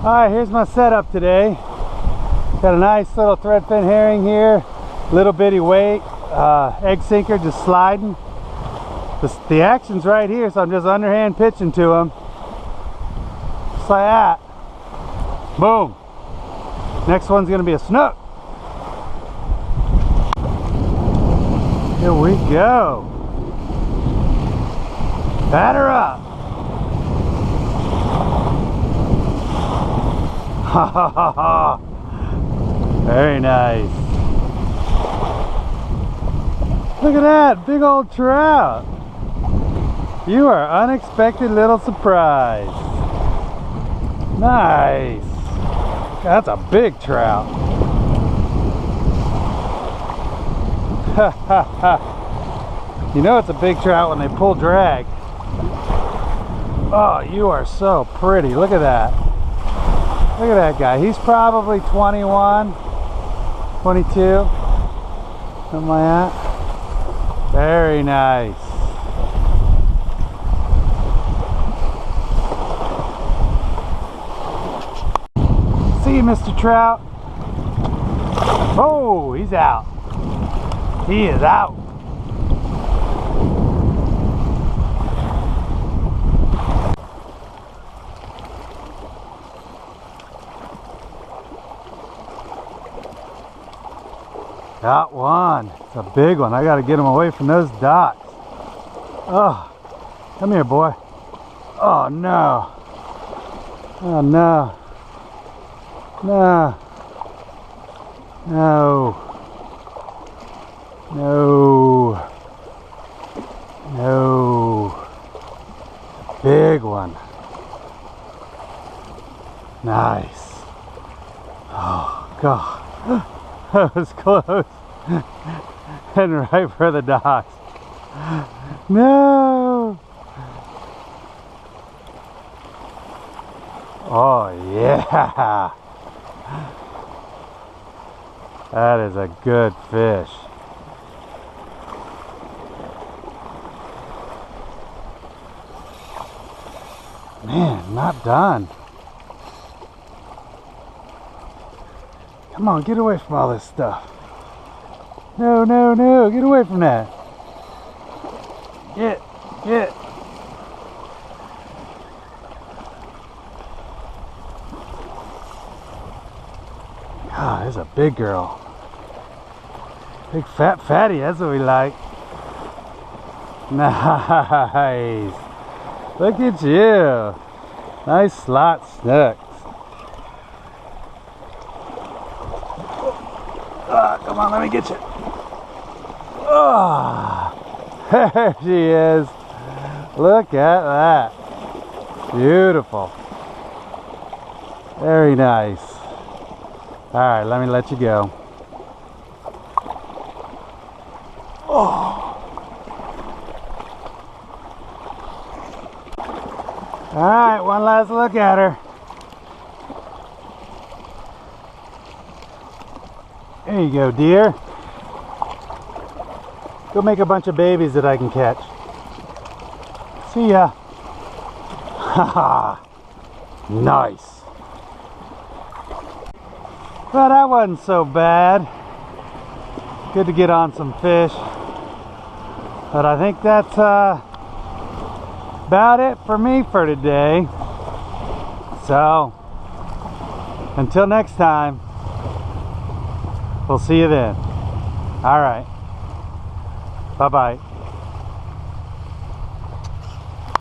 Alright, here's my setup today. Got a nice little threadfin herring here, little bitty weight, egg sinker just sliding. The action's right here, so I'm just underhand pitching to him. Just like that. Boom. Next one's gonna be a snook. Here we go. Batter up. Ha ha ha ha. Very nice. Look at that, big old trout. You are unexpected little surprise. Nice. That's a big trout. Ha ha ha. You know it's a big trout when they pull drag. Oh, you are so pretty. Look at that. Look at that guy. He's probably 21, 22, something like that. Very nice. See you, Mr. Trout. Oh, he's out. He is out. Got one. It's a big one. I got to get him away from those docks. Oh, come here, boy. Oh, no. Oh, no. No. No. No. No. Big one. Nice. Oh, God. That was close. And right for the docks. No. Oh, yeah. That is a good fish. Man, not done. Come on, get away from all this stuff. No, no, no, get away from that. Get. God, this is a big girl. Big fat fatty, that's what we like. Nice. Look at you. Nice slot snooks. Come on, let me get you. Oh, there she is. Look at that. Beautiful. Very nice. All right, let me let you go. Oh. All right, one last look at her. There you go, dear. Go make a bunch of babies that I can catch. See ya. Haha. Nice. Well, that wasn't so bad. Good to get on some fish. But I think that's about it for me for today. So, until next time, we'll see you then. All right. Bye-bye.